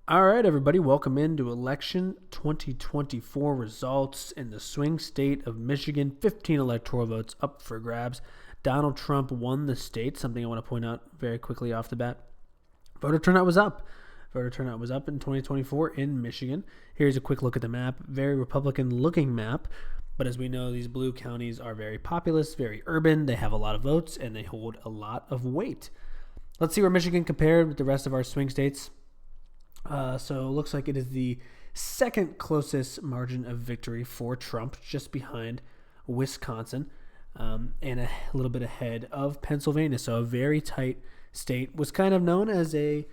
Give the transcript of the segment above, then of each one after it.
All right, everybody, welcome into election 2024 results in the swing state of Michigan. 15 electoral votes up for grabs. Donald Trump won the state, something I want to point out very quickly off the bat. Voter turnout was up. Voter turnout was up in 2024 in Michigan. Here's a quick look at the map. Very Republican-looking map. But as we know, these blue counties are very populous, very urban. They have a lot of votes, and they hold a lot of weight. Let's see where Michigan compared with the rest of our swing states. So it looks like it is the second closest margin of victory for Trump, just behind Wisconsin, and a little bit ahead of Pennsylvania. So a very tight state. Was kind of known as a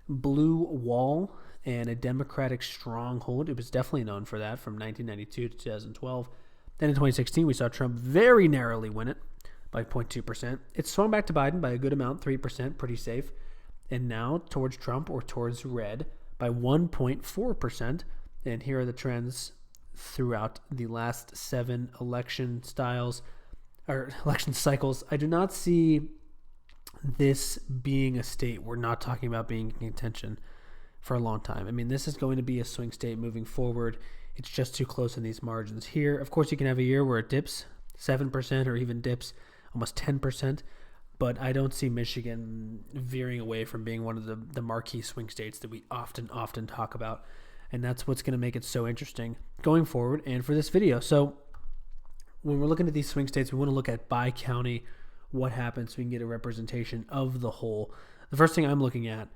blue wall and a Democratic stronghold. It was definitely known for that from 1992 to 2012. Then in 2016, we saw Trump very narrowly win it by 0.2%. It swung back to Biden by a good amount, 3%, pretty safe. And now towards Trump or towards red by 1.4%. And here are the trends throughout the last 7 election cycles. I do not see this being a state we're not talking about being in contention for a long time. I mean, this is going to be a swing state moving forward. It's just too close in these margins here. Of course, you can have a year where it dips 7% or even dips almost 10%. But I don't see Michigan veering away from being one of the marquee swing states that we often talk about. And that's what's going to make it so interesting going forward and for this video. So when we're looking at these swing states, we want to look at by county, what happens so we can get a representation of the whole. The first thing I'm looking at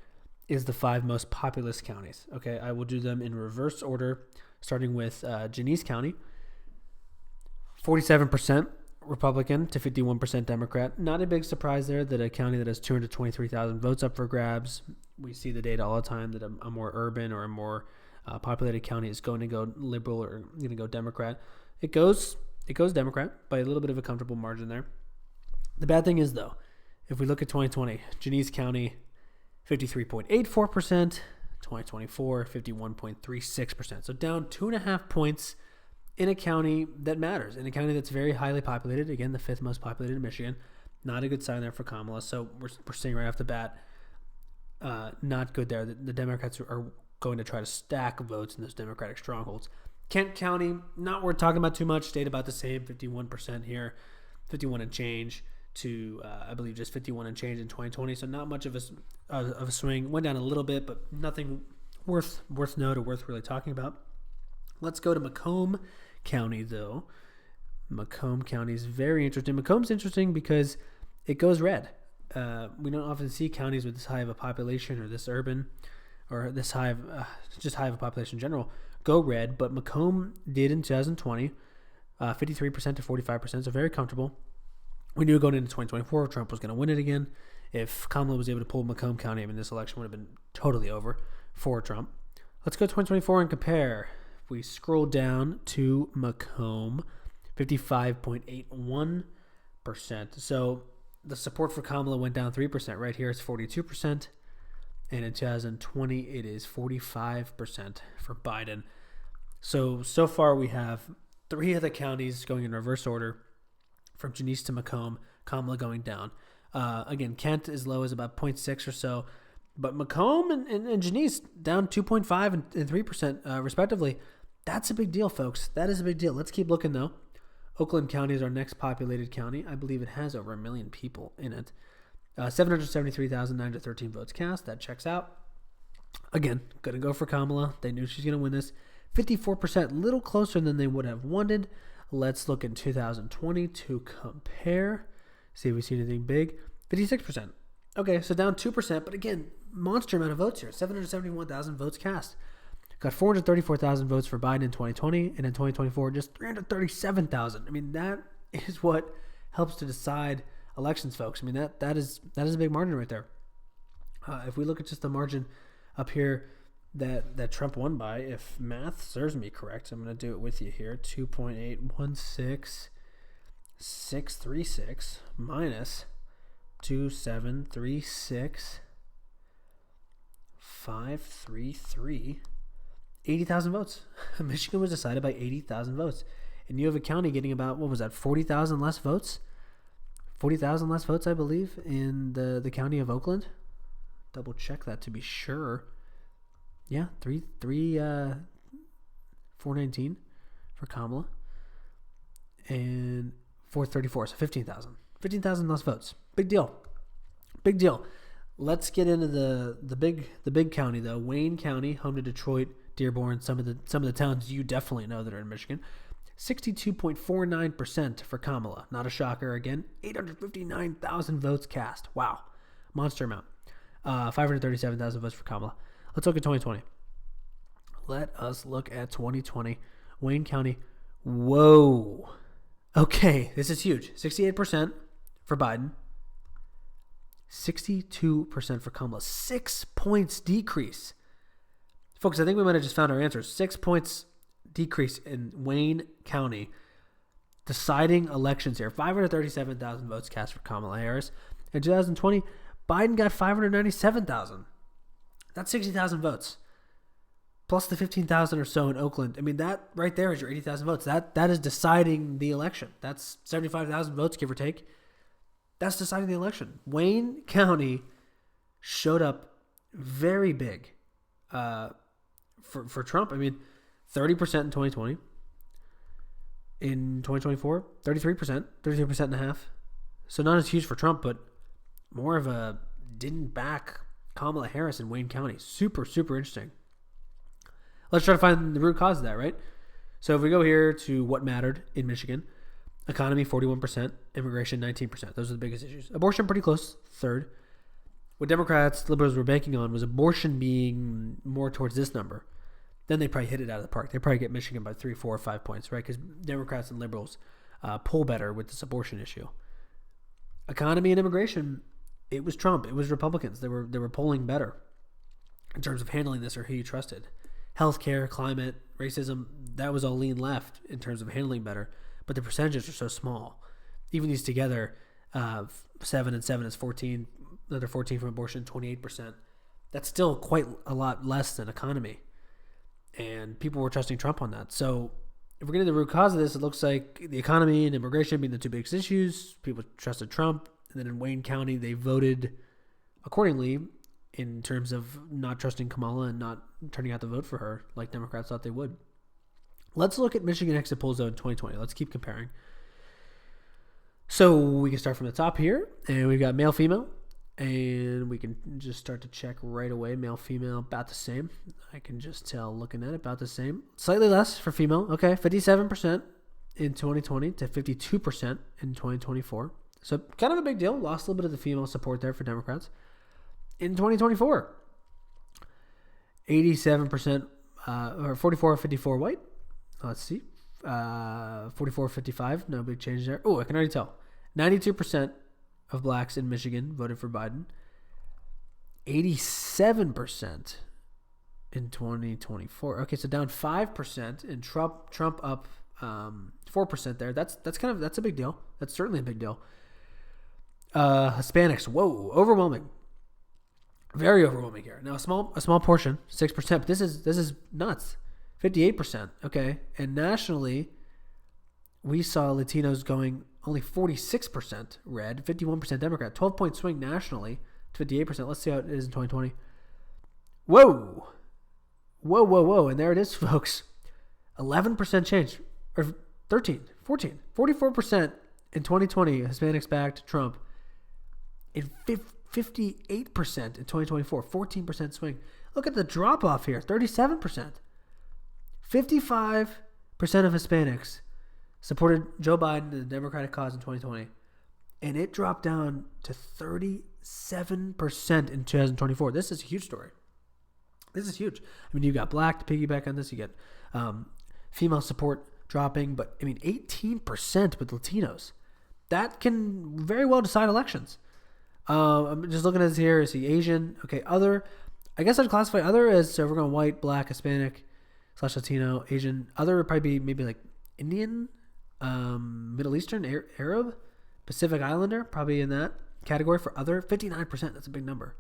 is the 5 most populous counties. Okay, I will do them in reverse order, starting with Genesee County, 47%. Republican to 51% Democrat. Not a big surprise there that a county that has 223,000 votes up for grabs. We see the data all the time that a more urban or a more populated county is going to go liberal or going to go Democrat. It goes Democrat by a little bit of a comfortable margin there. The bad thing is, though, if we look at 2020, Genesee County, 53.84%, 2024, 51.36%. So down 2.5 points in a county that matters, in a county that's very highly populated. Again, the 5th most populated in Michigan. Not a good sign there for Kamala. So we're seeing right off the bat, not good there. The Democrats are going to try to stack votes in those Democratic strongholds. Kent County, not worth talking about too much. Stayed about the same, 51% here, 51 and change to, I believe, just 51 and change in 2020. So not much of a swing. Went down a little bit, but nothing worth note or worth really talking about. Let's go to Macomb County, though. Macomb County is very interesting. Macomb's interesting because it goes red. We don't often see counties with this high of a population or this urban or this high of just high of a population in general go red, but Macomb did in 2020, 53% to 45%, so very comfortable. We knew going into 2024 Trump was going to win it again. If Kamala was able to pull Macomb County, I mean, this election would have been totally over for Trump. Let's go 2024 and compare. We scroll down to Macomb, 55.81%. So the support for Kamala went down 3%. Right here it's 42%. And in 2020, it is 45% for Biden. So far we have 3 of the counties going in reverse order from Genesee to Macomb, Kamala going down. Again, Kent is low as about 0.6 or so. But Macomb and Genesee down 2.5 and 3% respectively. That's a big deal, folks. That is a big deal. Let's keep looking, though. Oakland County is our next populated county. I believe it has over 1 million people in it. 773,913 votes cast. That checks out. Again, going to go for Kamala. They knew she's going to win this. 54%, little closer than they would have wanted. Let's look in 2020 to compare. See if we see anything big. 56%. Okay, so down 2%, but again, monster amount of votes here. 771,000 votes cast. Got 434,000 votes for Biden in 2020, and in 2024, just 337,000. I mean, that is what helps to decide elections, folks. I mean, that is a big margin right there. If we look at just the margin up here that Trump won by, if math serves me correct, I'm going to do it with you here. 2.816636 minus 2,736,533. 80,000 votes. Michigan was decided by 80,000 votes. And you have a county getting about, 40,000 less votes? 40,000 less votes, I believe, in the county of Oakland. Double check that to be sure. Yeah, 419 for Kamala. And 434, so 15,000. 15,000 less votes. Big deal. Big deal. Let's get into the big county though. Wayne County, home to Detroit, Dearborn, some of the towns you definitely know that are in Michigan. 62.49% for Kamala. Not a shocker again. 859,000 votes cast. Wow. Monster amount. 537,000 votes for Kamala. Let's look at 2020. Let us look at 2020. Wayne County. Whoa. Okay, this is huge. 68% for Biden. 62% for Kamala. 6 points decrease. Folks, I think we might have just found our answer. 6 points decrease in Wayne County. Deciding elections here. 537,000 votes cast for Kamala Harris. In 2020, Biden got 597,000. That's 60,000 votes. Plus the 15,000 or so in Oakland. I mean, that right there is your 80,000 votes. That is deciding the election. That's 75,000 votes, give or take. That's deciding the election. Wayne County showed up very big for Trump. I mean, 30% in 2020. In 2024, 33%, 33.5%. So not as huge for Trump, but more of a didn't back Kamala Harris in Wayne County. Super, super interesting. Let's try to find the root cause of that, right? So if we go here to what mattered in Michigan, economy 41%, immigration 19%. Those are the biggest issues. Abortion pretty close, third. What Democrats, liberals were banking on was abortion being more towards this number. Then they probably hit it out of the park. They probably get Michigan by 3, 4, or 5 points, right? Because Democrats and liberals pull better with this abortion issue. Economy and immigration, it was Trump. It was Republicans. They were polling better in terms of handling this or who you trusted. Healthcare, climate, racism, that was all lean left in terms of handling better. But the percentages are so small. Even these together, 7 and 7 is 14. Another 14 from abortion, 28%. That's still quite a lot less than economy. And people were trusting Trump on that. So if we're getting the root cause of this, it looks like the economy and immigration being the two biggest issues. People trusted Trump. And then in Wayne County, they voted accordingly in terms of not trusting Kamala and not turning out the vote for her like Democrats thought they would. Let's look at Michigan exit polls, though, in 2020. Let's keep comparing. So we can start from the top here. And we've got male, female. And we can just start to check right away. Male, female, about the same. I can just tell looking at it, about the same. Slightly less for female. Okay, 57% in 2020 to 52% in 2024. So kind of a big deal. Lost a little bit of the female support there for Democrats. In 2024, 87% or 44-54 white. Let's see. 44-55. No big change there. Oh, I can already tell. 92% of blacks in Michigan voted for Biden. 87% in 2024. Okay, so down 5%, and Trump up 4% there. That's a big deal. That's certainly a big deal. Hispanics, whoa, overwhelming. Very overwhelming here. Now a small portion, 6%, but this is nuts. 58%. Okay. And nationally, we saw Latinos going only 46% red, 51% Democrat. 12-point swing nationally, 58%. Let's see how it is in 2020. Whoa. And there it is, folks. 11% change. Or 13, 14, 44% in 2020, Hispanics backed Trump. In 58% in 2024, 14% swing. Look at the drop off here, 37%. 55% of Hispanics supported Joe Biden and the Democratic cause in 2020, and it dropped down to 37% in 2024. This is a huge story. This is huge. I mean, you got black to piggyback on this. You get female support dropping, but I mean, 18% with Latinos. That can very well decide elections. I'm just looking at this here. I see Asian. Okay, other. I guess I'd classify other as, so if we're going white, black, Hispanic, / Latino, Asian. Other would probably be maybe like Indian, Middle Eastern, Arab, Pacific Islander, probably in that category for other. 59%, that's a big number.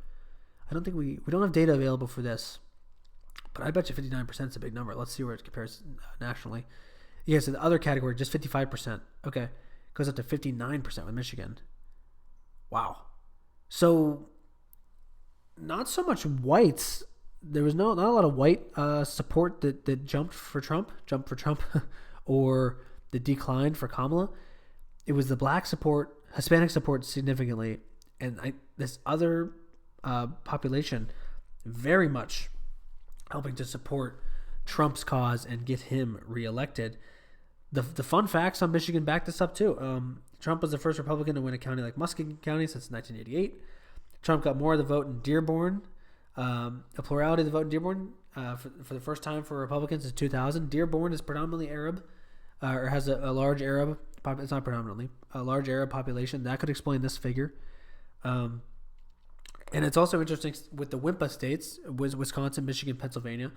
I don't think we don't have data available for this, but I bet you 59% is a big number. Let's see where it compares nationally. Yeah, so the other category, just 55%. Okay, goes up to 59% with Michigan. Wow. So not so much whites there was not a lot of white support that jumped for Trump, or that declined for Kamala. It was the black support, Hispanic support significantly, and this other population very much helping to support Trump's cause and get him reelected. The fun facts on Michigan back this up too. Trump was the first Republican to win a county like Muskegon County since 1988. Trump got more of the vote in Dearborn, a plurality of the vote in Dearborn for the first time for Republicans since 2000. Dearborn is predominantly Arab, or has a large Arab. It's not predominantly a large Arab population. That could explain this figure. And it's also interesting with the WIMPA states, Wisconsin, Michigan, Pennsylvania.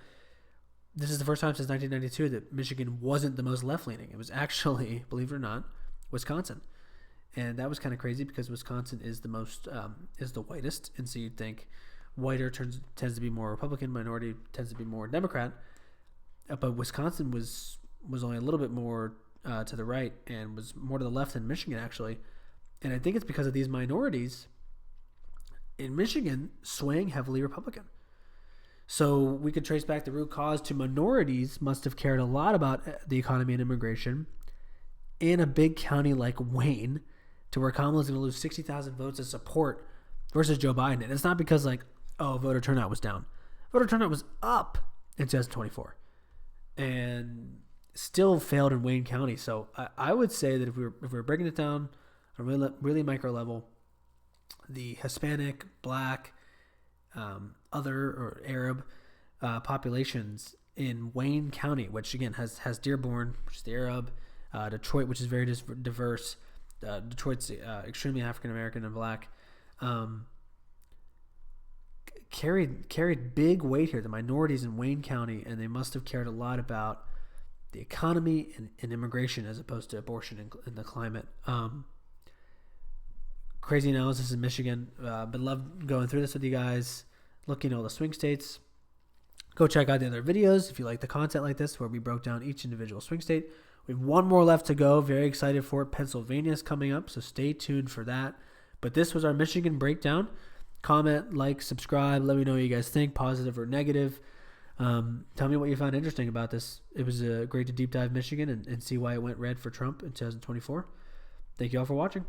This is the first time since 1992 that Michigan wasn't the most left-leaning. It was actually, believe it or not, Wisconsin. And that was kind of crazy because Wisconsin is the most, is the whitest. And so you'd think whiter tends to be more Republican, minority tends to be more Democrat. But Wisconsin was only a little bit more to the right and was more to the left than Michigan, actually. And I think it's because of these minorities in Michigan swaying heavily Republican. So we could trace back the root cause to minorities must have cared a lot about the economy and immigration in a big county like Wayne, to where Kamala's going to lose 60,000 votes of support versus Joe Biden. And it's not because voter turnout was down. Voter turnout was up in 2024 and still failed in Wayne County. So I would say that if we were breaking it down on a really micro level, the Hispanic, Black, other or Arab populations in Wayne County, which again has Dearborn, which is the Arab, Detroit, which is very diverse. Detroit's extremely African American and Black. Carried big weight here. The minorities in Wayne County, and they must have cared a lot about the economy and immigration as opposed to abortion and the climate. Crazy analysis in Michigan, but love going through this with you guys, looking at all the swing states. Go check out the other videos if you like the content like this, where we broke down each individual swing state. We have one more left to go. Very excited for it. Pennsylvania is coming up, so stay tuned for that. But this was our Michigan breakdown. Comment, like, subscribe. Let me know what you guys think, positive or negative. Tell me what you found interesting about this. It was great to deep dive Michigan and see why it went red for Trump in 2024. Thank you all for watching.